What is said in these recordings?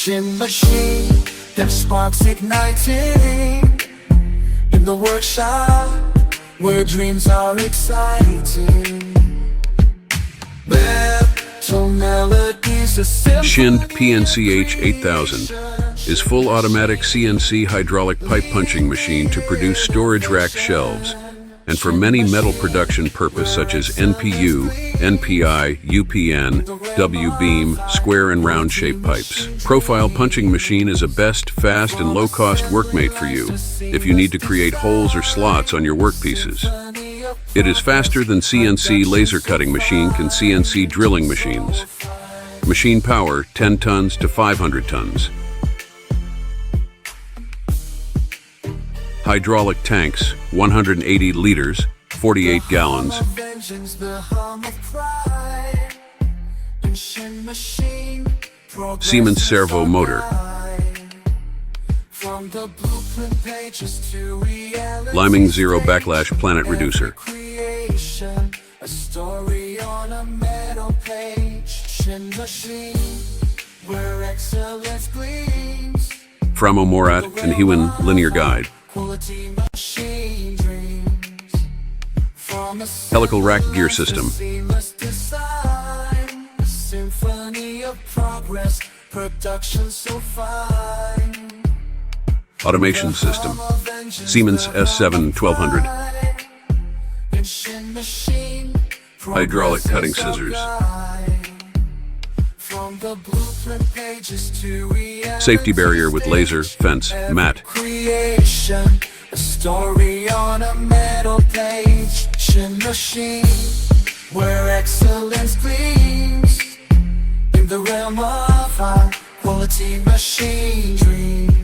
Schind machine, them sparks igniting in the workshop where dreams are exciting. Battle melodies, a Schind PNCH8000 is full automatic CNC hydraulic pipe punching machine to produce storage rack shelves and for many metal production purpose such as NPU, NPI, UPN, W-beam, square and round shape pipes. Profile punching machine is a best, fast and low-cost workmate for you if you need to create holes or slots on your workpieces. It is faster than CNC laser cutting machine and CNC drilling machines. Machine power 10 tons to 500 tons. Hydraulic tanks 180 liters, 48 gallons. Siemens servo motor. Liming zero backlash planet reducer. A story on a metal page. Schind machine, where excellence gleams. Framo Morat and Hewen linear guide. Quality machine dreams. From a Helical rack gear system. seamless design, a symphony of progress, production so fine. Automation system. Siemens S7 1200. Hydraulic cutting scissors. From the blueprint pages to reality. Safety barrier with laser, fence, mat. Creation, a story on a metal page. Schind machine, where excellence gleams in the realm of our quality machine dreams.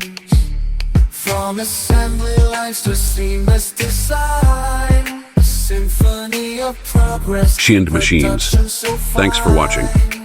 From assembly lines to seamless design, a symphony of progress. Schind Machines. Production so Thanks for watching. fine.